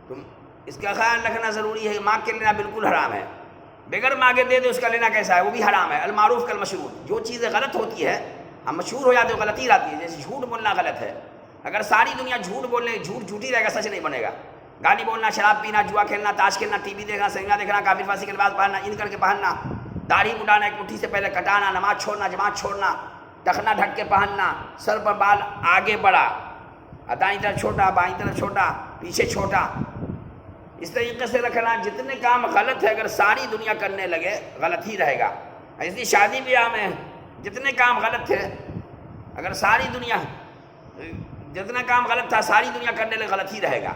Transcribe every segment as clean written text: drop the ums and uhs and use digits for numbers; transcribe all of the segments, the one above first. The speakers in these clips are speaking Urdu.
تم اس کا خیال رکھنا ضروری ہے کہ مانگ کے لینا بالکل حرام ہے، بغیر مانگے دے دے اس کا لینا کیسا ہے، وہ بھی حرام ہے۔ المعروف کالمشہور، جو چیزیں غلط ہوتی ہے ہم مشہور ہو جاتے ہیں غلطی آتی ہے، جیسے جھوٹ بولنا غلط ہے، اگر ساری دنیا جھوٹ بولنے جھوٹ جھوٹ ہی رہے گا، سچ نہیں بنے گا۔ گالی بولنا، شراب پینا، جوا کھیلنا، تاش کھیلنا، ٹی وی دیکھنا، سنیما دیکھنا، کافر فاسق کے لباس پہننا، ان کر کے پہننا، داڑھی مڈانا، ایک مٹھی سے پہلے کٹانا، نماز چھوڑنا، جماعت چھوڑنا، ٹخنا ڈھک کے پہننا، سر پر بال آگے بڑھا، دائیں طرف چھوٹا، بائیں طرف چھوٹا، پیچھے چھوٹا، اس طریقے سے رکھنا۔ جتنے کام غلط ہے اگر ساری دنیا کرنے لگے غلط ہی رہے گا۔ ایسی شادی بیاہ میں جتنے کام غلط تھے اگر ساری دنیا، جتنا کام غلط تھا ساری دنیا کرنے لگے غلط ہی رہے گا۔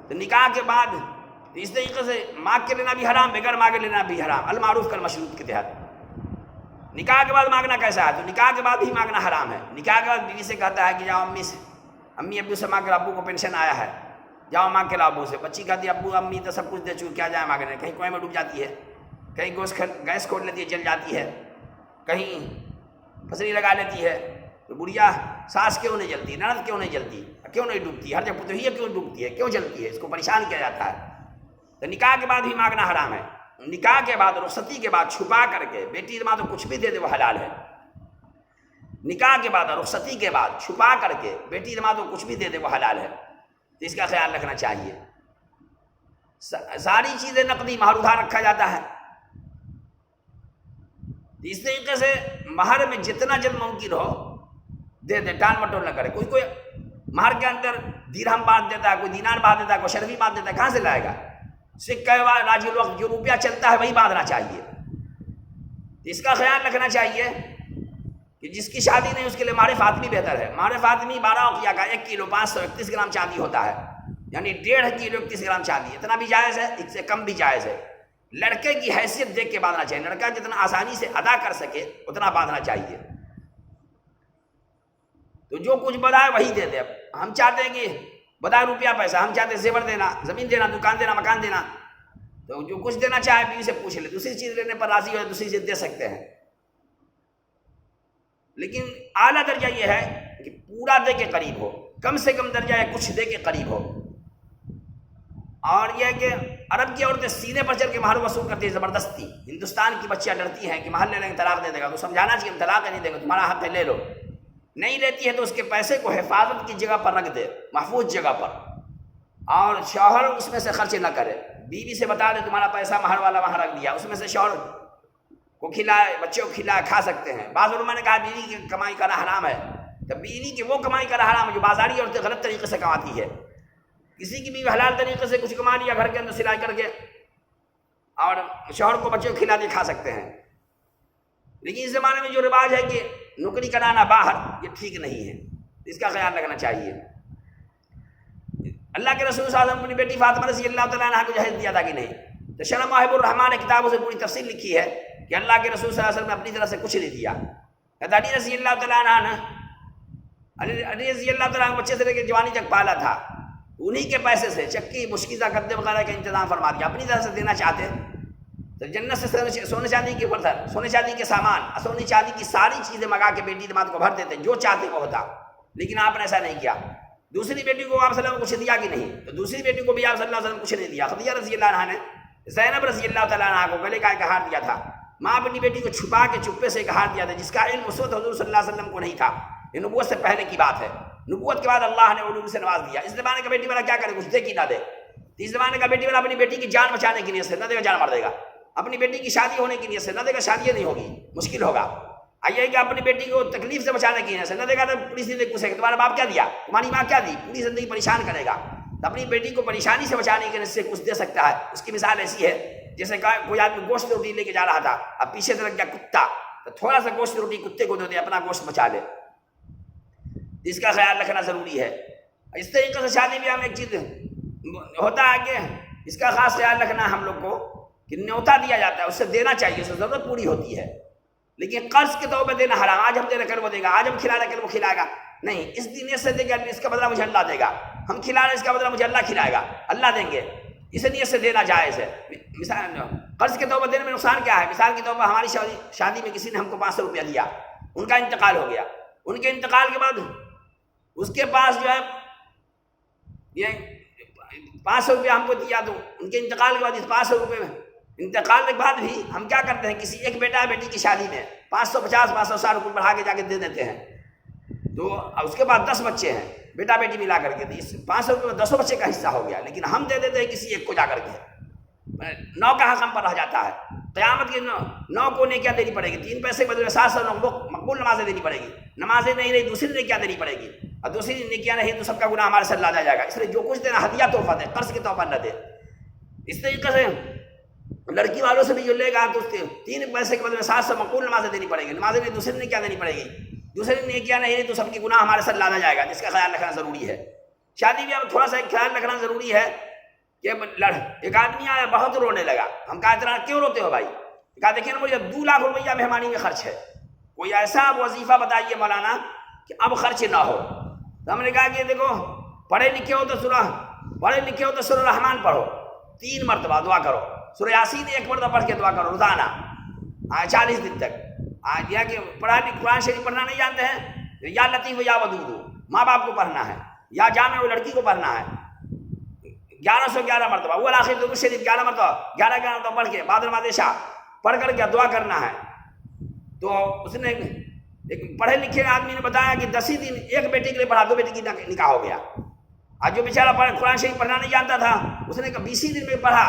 تو نکاح کے بعد اس طریقے سے مانگ کے لینا بھی حرام، بغیر مانگے لینا بھی حرام، المعروف کالمشروط کے تحت۔ نکاح کے بعد مانگنا کیسا ہے؟ تو نکاح کے بعد بھی مانگنا حرام ہے۔ نکاح کے بعد بیوی سے کہتا ہے کہ جاؤ امی ابو سے مانگ کر، ابو کو پینشن آیا ہے جاؤ مانگ کے لاؤ ابو سے۔ بچی کہتی ہے ابو امی تو سب کچھ دے چکی، کیا جائے مانگنے، کہیں کنویں میں ڈوب جاتی ہے، کہیں گیس کھول لیتی ہے جل جاتی ہے، کہیں پھسری لگا لیتی ہے۔ تو بڑھیا ساس کیوں نہیں جلتی، نند کیوں نہیں جلتی، کیوں نہیں ڈوبتی، ہر جگہ پتوہی کیوں ڈوبتی ہے، کیوں جلتی ہے، اس کو پریشان کیا جاتا ہے۔ تو نکاح کے بعد بھی مانگنا حرام ہے۔ نکاح کے بعد رخصتی کے بعد چھپا کر کے بیٹی ماں تو کچھ بھی دے دے وہ حلال ہے۔ نکاح کے بعد رخصتی کے بعد چھپا کر کے بیٹی ماں تو کچھ بھی دے دے وہ حلال ہے، تو اس کا خیال رکھنا چاہیے۔ ساری چیزیں نقدی مہر ادھار رکھا جاتا ہے۔ اس طریقے سے مہر میں جتنا جلد ممکن ہو دے دے، ٹال مٹول نہ کرے۔ کوئی مہر کے اندر درہم باندھ دیتا ہے، کوئی دینار باندھ دیتا ہے، کوئی شرفی باندھ دیتا ہے، کہاں سے لائے گا؟ سکہ راجی الوقت جو روپیہ چلتا ہے وہی باندھنا چاہیے۔ اس کا خیال رکھنا چاہیے کہ جس کی شادی نہیں اس کے لیے مہر فاطمی بہتر ہے۔ مہر فاطمی 12 اوقیہ کا 1 کلو 531 گرام چاندی ہوتا ہے، یعنی 1.5 کلو 31 گرام چاندی، اتنا بھی جائز ہے، اس سے کم بھی جائز ہے۔ لڑکے کی حیثیت دیکھ کے باندھنا چاہیے، لڑکا جتنا آسانی سے ادا کر سکے اتنا باندھنا چاہیے۔ تو جو کچھ بتائے وہی دے دے۔ ہم چاہتے ہیں کہ بتائے روپیہ پیسہ، ہم چاہتے ہیں زیور دینا، زمین دینا، دکان دینا، مکان دینا، تو جو کچھ دینا چاہے بیوی سے پوچھ لے، دوسری چیز لینے پر راضی ہو دوسری چیز دے سکتے ہیں۔ لیکن اعلیٰ درجہ یہ ہے کہ پورا دے کے قریب ہو، کم سے کم درجہ ہے کچھ دے کے قریب ہو۔ اور یہ ہے کہ عرب کی عورتیں سینے پر چڑھ کے مہر وصول کرتی ہیں زبردستی۔ ہندوستان کی بچیاں ڈرتی ہیں کہ مہر لے لیں گے طلاق دے دے گا، تو سمجھانا چاہیے ہم طلاق نہیں دیں گے، تمہارا حق ہے لے لو۔ نہیں لیتی ہے تو اس کے پیسے کو حفاظت کی جگہ پر رکھ دے، محفوظ جگہ پر، اور شوہر اس میں سے خرچ نہ کرے۔ بیوی سے بتا دے تمہارا پیسہ مہر والا وہاں رکھ دیا، اس میں سے شوہر کو کھلائے، بچے کو کھلائے، کھا سکتے ہیں۔ بعض علماء نے کہا بیوی کی کمائی کرنا حرام ہے، تو بیوی کی وہ کمائی کرنا حرام ہے جو بازاری عورتیں غلط طریقے سے کماتی ہے۔ کسی کی بیوی حلال طریقے سے کچھ کما لیا گھر کے اندر سلائی کر کے، اور شوہر کو بچے کو کھلا دے کھا سکتے ہیں۔ لیکن اس زمانے میں جو رواج ہے کہ نوکری کرانا باہر، یہ ٹھیک نہیں ہے، اس کا خیال رکھنا چاہیے۔ اللہ کے رسول صلی اللہ علیہ وسلم اپنی بیٹی فاطمہ رضی اللہ تعالیٰ عنہا کو جہیز دیا تھا کہ نہیں؟ تو شرح محب الرحمٰن نے کتابوں سے پوری تفصیل لکھی ہے کہ اللہ کے رسول صلی اللہ علیہ وسلم نے اپنی طرف سے کچھ نہیں دیا۔ علی رضی اللہ تعالیٰ عنہ نے علی رضی اللہ تعالیٰ عنہ بچے سے لے کے جوانی تک پالا تھا، انہی کے پیسے سے چکی مشکیزہ گدے وغیرہ کا انتظام فرما دیا۔ اپنی طرف سے دینا چاہتے تو جنت سے سونے چاندی کے برتن، سونے چاندی کے سامان، سونے چاندی کی ساری چیزیں منگا کے بیٹی داماد کو بھر دیتے، جو چاہتے وہ ہوتا۔ لیکن آپ نے ایسا نہیں کیا۔ دوسری بیٹی کو آپ صلی اللہ علیہ وسلم کچھ دیا کہ نہیں؟ تو دوسری بیٹی کو بھی آپ صلی اللہ علیہ وسلم کچھ نہیں دیا۔ خدیجہ رضی اللہ عنہا نے زینب رضی اللہ تعالیٰ عنہا کو گلے کا ایک ہار دیا تھا۔ ماں اپنی بیٹی کو چھپا کے چپے سے ایک ہار دیا تھا، جس کا علم اس وقت حضور صلی اللہ علیہ وسلم کو نہیں تھا۔ یہ نبوت سے پہلے کی بات ہے، نبوت کے بعد اللہ نے علوم سے نواز دیا۔ اس زمانے کا بیٹی والا کیا کرے، کچھ دے کی نہ دے؟ اس زمانے کا بیٹی والا اپنی بیٹی کی جان بچانے کی نیت سے نہ دے گا، جان مار دے گا۔ اپنی بیٹی کی شادی ہونے کی نیت سے نہ دے گا، شادی نہیں ہوگی، مشکل ہوگا۔ آئیے کہ اپنی بیٹی کو تکلیف سے بچانے کی نیت سے نہ دے گا تو پوری زندگی پوچھے گا تمہارا باپ کیا دیا، تمہاری ماں کیا دی، پوری زندگی پریشان کرے گا۔ تو اپنی بیٹی کو پریشانی سے بچانے کی نیت سے کچھ دے سکتا ہے۔ اس کی مثال ایسی ہے جیسے کوئی آدمی گوشت روٹی لے کے جا رہا تھا، اب پیچھے سے لگ گیا کتا، تو تھوڑا سا گوشت روٹی کتے کو دے دے، اپنا گوشت بچا لے۔ اس کا خیال رکھنا ضروری ہے۔ اس طریقے سے شادی بیاہ میں ایک چیز ہوتا ہے کہ اس کا خاص خیال رکھنا ہم لوگ کو کہ نیوتا دیا جاتا ہے، اس سے دینا چاہیے، اس سے ضرورت پوری ہوتی ہے۔ لیکن قرض کے طور پہ دینا حرام، آج ہم دے رہے کل وہ دے گا، آج ہم کھلا رہے کل وہ کھلائے گا، نہیں۔ اس نیت سے دے گا اس کا بدلہ مجھے اللہ دے گا، ہم کھلا رہے اس کا بدلہ مجھے اللہ کھلائے گا، اللہ دیں گے، اس نیت سے دینا جائز ہے۔ مثال قرض کے طور پر دینے میں نقصان کیا ہے؟ مثال کے طور پر ہماری شادی میں کسی نے ہم کو 500 روپیہ دیا، ان کا انتقال ہو گیا، ان کے انتقال کے بعد اس کے پاس جو ہے یہ 500 روپیہ ہم کو دیا، تو ان کے انتقال کے بعد اس 500 روپے میں انتقال کے بعد بھی ہم کیا کرتے ہیں، کسی ایک بیٹا بیٹی کی شادی میں 550 560 روپے بڑھا کے جا کے دے دیتے ہیں، تو اس کے بعد 10 بچے ہیں بیٹا بیٹی ملا کر کے، اس 500 روپے میں 200 بچے کا حصہ ہو گیا، لیکن ہم دے دیتے ہیں کسی ایک کو جا کر کے، 9 کا حق ہم پر رہ جاتا ہے۔ قیامت کے 9 کو نیکیاں دینی پڑے گی، 3 پیسے کے بدلے 700 مقبول نمازیں دینی پڑے گی، نمازیں نہیں رہی دوسری نیکیاں دینی پڑے گی، اور دوسری نیکیاں نہیں تو سب کا گناہ ہمارے سر لادا جائے گا۔ اس لیے جو کچھ دینا ہدیہ تحفہ دے، قرض کے طور پر نہ دے۔ اس طریقے سے لڑکی والوں سے بھی جو لے گا تو اس کے 3 پیسے کے بدلے 700 مقبول نمازیں دینی پڑے گی، نمازیں نہیں دوسری نیکیاں دینی پڑے گی، دوسری نیکیاں نہیں رہی تو سب کی گناہ ہمارے سر لادا جائے گا، جس کا خیال رکھنا ضروری ہے۔ شادی میں اب تھوڑا سا خیال رکھنا ضروری ہے کہ ایک آدمی آیا بہت رونے لگا، ہم کہا اتنا کیوں روتے ہو بھائی؟ کہا دیکھیں نا مجھے 2 لاکھ روپیہ مہمانی میں خرچ ہے، کوئی ایسا وظیفہ بتائیے مولانا کہ اب خرچ نہ ہو۔ تو ہم نے کہا کہ دیکھو پڑھے لکھے ہو تو سورہ رحمان پڑھو، 3 مرتبہ دعا کرو، سورہ یاسین 1 مرتبہ پڑھ کے دعا کرو روزانہ 40 دن تک۔ یا کہ قرآن شریف پڑھنا نہیں جانتے ہیں، یا لطیف یا ودود ماں باپ کو پڑھنا ہے، یا جامع لڑکی کو پڑھنا ہے 1111 مرتبہ، وہ آخر درود شریف 11 مرتبہ 11 مرتبہ پڑھ کے بعد نماز عشاء پڑھ کر کے دعا کرنا ہے۔ تو اس نے ایک پڑھے لکھے آدمی نے بتایا کہ 10 ہی دن ایک بیٹی کے لیے پڑھا، 2 بیٹی کی نکاح ہو گیا۔ آج جو بیچارہ قرآن شریف پڑھنا نہیں جانتا تھا اس نے 20 ہی دن میں پڑھا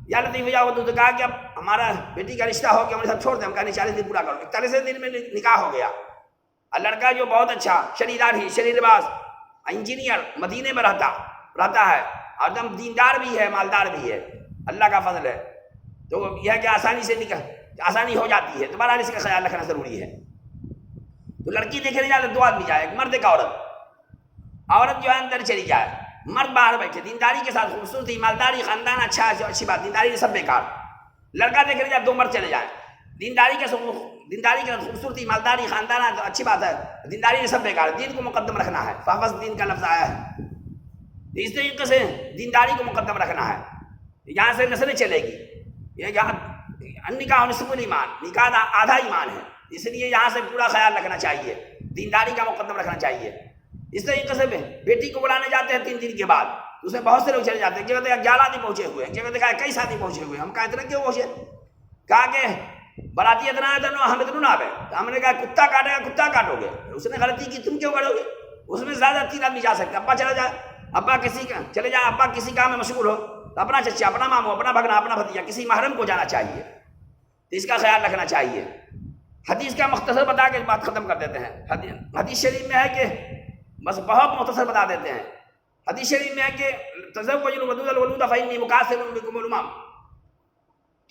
یا لطیف یا ودود، تو کہا کہ اب ہمارا بیٹی کا رشتہ ہو گیا، ہمارے ساتھ چھوڑ دیں۔ ہم کہا نہیں 40 دن پورا کرو، 41 دن میں نکاح ہو گیا۔ اور لڑکا جو بہت اچھا شریر لباس انجینئر مدینے میں رہتا ہے، اور دم دیندار بھی ہے مالدار بھی ہے، اللہ کا فضل ہے۔ تو یہ ہے کہ آسانی ہو جاتی ہے، تو بہرحال اس کا خیال رکھنا ضروری ہے۔ تو لڑکی دیکھنے جائے تو 2 آدمی جائے، ایک مرد ایک عورت جو ہے اندر چلی جائے، مرد باہر بیٹھے، دینداری کے ساتھ خوبصورتی مالداری خاندان اچھی بات، دینداری سب بیکار۔ لڑکا دیکھنے جائے 2 مرد چلے جائیں، دینداری کے خوبصورتی مالداری خاندان اچھی بات ہے، دینداری سب بیکار، دین کو مقدم رکھنا ہے، فحفظ دین کا لفظ آیا ہے، اس طریقے سے دینداری کو مقدم رکھنا ہے، یہاں سے نسلیں چلے گی۔ یہ یہاں نکاح نصف الایمان، نکاح آدھا ایمان ہے، اس لیے یہاں سے پورا خیال رکھنا چاہیے، دینداری کا مقدم رکھنا چاہیے۔ اس طریقے سے بیٹی کو بلانے جاتے ہیں 3 دن کے بعد، اس میں بہت سے لوگ چلے جاتے ہیں، کہتے ہیں 11 آدمی پہنچے ہوئے ہیں، کہتے ہیں 21 آدمی پہنچے ہوئے ہیں۔ ہم کہا اتنا کیوں پہنچے؟ کہا کہ براتی اتنا ہے تو ہم اتنا نہ آئے۔ ہم نے کہا کتا کاٹے گا کتا کاٹو گے، اس نے غلطی کی، تم کیوں کرو گے؟ اس میں زیادہ 3 آدمی جا سکتے ہیں، ابا چلا جائے، ابا چلے جائے، ابا کسی کام میں مشغول ہو تو اپنا چچا اپنا ماموں اپنا بھگنا اپنا بھتیجا کسی محرم کو جانا چاہیے، تو اس کا خیال رکھنا چاہیے۔ حدیث کا مختصر بتا کے بات ختم کر دیتے ہیں۔ حدیث شریف میں ہے کہ بس بہت مختصر بتا دیتے ہیں۔ حدیث شریف میں ہے کہ تزوجوا الودود الولود فإني مكاثر بكم الأمم،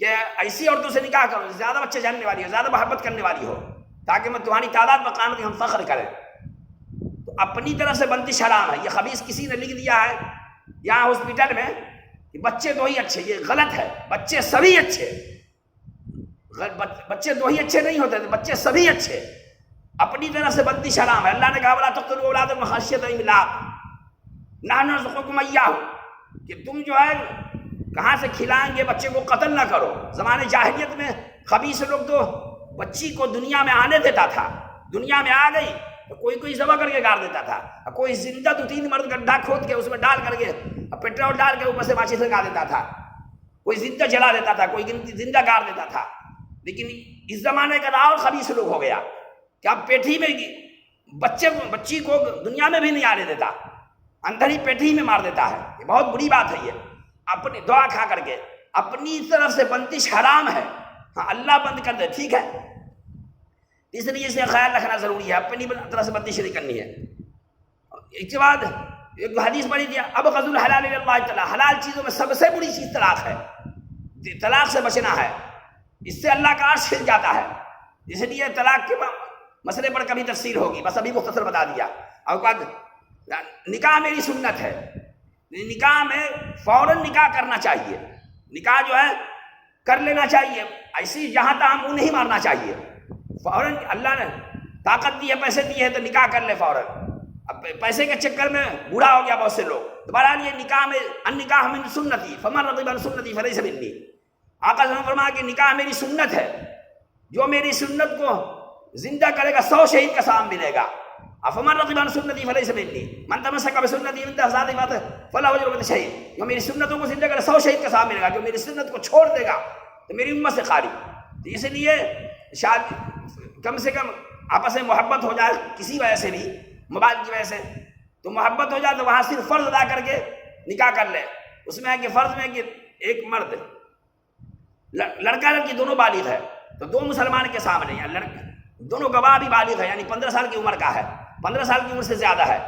کہ ایسی عورتوں سے نکاح کرو زیادہ بچے جاننے والی ہو، زیادہ محبت کرنے والی ہو، تاکہ میں تمہاری تعداد میں قیامت ہم فخر کریں۔ تو اپنی طرف سے بندش حرام ہے، یہ خبیث کسی نے لکھ دیا ہے یہاں ہاسپٹل میں کہ بچے 2 ہی اچھے، یہ غلط ہے، بچے سبھی اچھے، بچے 2 ہی اچھے نہیں ہوتے، بچے سبھی اچھے، اپنی طرف سے بندش حرام ہے۔ اللہ نے کہا وَلَا تَقْتُلُوا أَوْلَادَكُمْ خَشْيَةَ إِمْلَاقٍ نَحْنُ نَرْزُقُكُمْ وَإِيَّاهُمْ، کہ تم جو ہے کہاں سے کھلائیں گے بچے کو قتل نہ کرو۔ زمانے جاہلیت میں خبیث لوگ تو بچی کو دنیا میں آنے دیتا تھا، دنیا میں آ گئی تو کوئی ذبح کر کے گاڑ دیتا تھا، کوئی زندہ 2-3 مرد گڈھا کھود کے اس میں ڈال کر کے پیٹرول ڈال کے اوپر سے ماچس لگا دیتا تھا، کوئی زندہ جلا دیتا تھا، کوئی زندہ گاڑ دیتا تھا۔ لیکن اس زمانے کا اور خبیث لوگ ہو گیا کہ اب پیٹھی میں بچی کو دنیا میں بھی نہیں آنے دیتا، اندر ہی پیٹھی میں مار دیتا ہے۔ یہ بہت بری بات ہے، یہ اپنی دعا کھا کر کے اپنی طرف سے بندش حرام ہے، ہاں اللہ بند کر دے ٹھیک ہے، اس لیے اسے خیال رکھنا ضروری ہے، اپنی طرف سے بندش نہیں کرنی ہے۔ اس کے بعد ایک حدیث پڑھی تھی ابغض الحلال الی اللہ تعالی، حلال چیزوں میں سب سے بری چیز طلاق ہے، طلاق سے بچنا ہے، اس سے اللہ کا عرش ہل جاتا ہے۔ اس لیے طلاق کے مسئلے پر کبھی تفصیل ہوگی، بس ابھی مختصر بتا دیا۔ اور بعد نکاح میری سنت ہے، نکاح میں فوراً نکاح کرنا چاہیے، نکاح جو ہے کر لینا چاہیے، ایسی جہاں تہاں منہ نہیں مارنا چاہیے، فوراً اللہ نے طاقت دی ہے پیسے دیے ہیں تو نکاح کر لے فوراً۔ اب پیسے کے چکر میں بوڑھا ہو گیا بہت سے لوگ، تو بہرحال یہ نکاح میں النکاح من سنتی فمن رغب عن سنتی فلیس منی، آقا صلی اللہ علیہ وسلم نے فرمایا کہ نکاح میری سنت ہے، جو میری سنت کو زندہ کرے گا 100 شہید کا ثواب ملے گا، افمن رغب عن سنتی فلیس منی من تمسک بسنتی من ذات بات فلا وجر شہید، جو میری سنتوں کو زندہ کرے 100 شہید کا ثواب ملے گا، جو میری سنت کو چھوڑ دے گا تو میری امت سے خارج۔ تو اس لیے شاید کم سے کم آپس میں محبت ہو جائے کسی وجہ سے بھی، موبائل کی وجہ سے، تو محبت ہو جائے تو وہاں صرف فرض ادا کر کے نکاح کر لے۔ اس میں ہے کہ فرض میں کہ ایک مرد لڑکا لڑکی دونوں بالغ ہے تو دو مسلمان کے سامنے، یا دونوں گواہ بھی بالغ ہے، یعنی 15 سال کی عمر کا ہے، 15 سال کی عمر سے زیادہ ہے،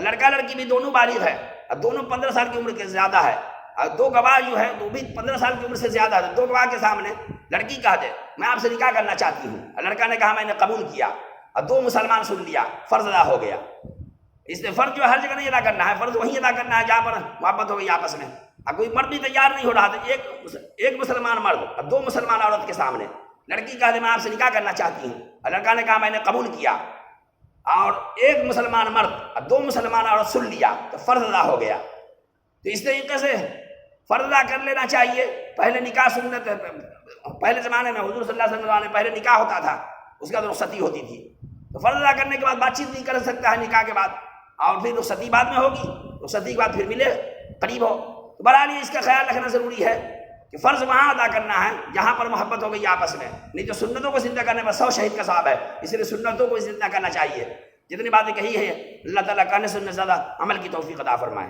لڑکا لڑکی بھی دونوں بالغ ہے اور دونوں 15 سال کی عمر کے زیادہ ہے، اور دو گواہ جو ہے وہ بھی 15 سال کی عمر سے زیادہ ہے، دو گواہ کے سامنے لڑکی کہا دے میں آپ سے نکاح کرنا چاہتی ہوں، اور لڑکا نے کہا میں نے قبول کیا، اور دو مسلمان سن لیا، فرض ادا ہو گیا۔ اس لیے فرض جو ہر جگہ نہیں ادا کرنا ہے، فرض وہیں ادا کرنا ہے جہاں پر محبت ہو گئی آپس میں۔ اب کوئی مرد بھی تیار نہیں ہو رہا تھا، ایک مسلمان مرد اور دو مسلمان عورت کے سامنے لڑکی کہا دے میں آپ سے نکاح کرنا چاہتی ہوں، اور لڑکا نے کہا میں نے قبول کیا، اور ایک مسلمان مرد اور دو مسلمان عورت سن لیا تو فرض ادا ہو گیا۔ تو اس طریقے سے فرض ادا کر لینا چاہیے۔ پہلے نکاح سنت، پہلے زمانے میں حضور صلی اللہ علیہ وسلم پہلے نکاح ہوتا تھا، اس کا تو رخصتی ہوتی تھی، تو فرض ادا کرنے کے بعد بات چیت نہیں کر سکتا ہے نکاح کے بعد، اور پھر رخصتی بعد میں ہوگی، رخصتی کے بعد پھر ملے قریب ہو۔ تو بہرحال اس کا خیال رکھنا ضروری ہے کہ فرض وہاں ادا کرنا ہے جہاں پر محبت ہو گئی آپس میں، نہیں تو سنتوں کو زندہ کرنے پر 100 شہید کا ثواب ہے۔ اس لیے سنتوں کو زندہ کرنا چاہیے۔ جتنی باتیں کہی ہے اللہ تعالیٰ کرنے سننے زیادہ عمل کی توفیق عطا فرمائے۔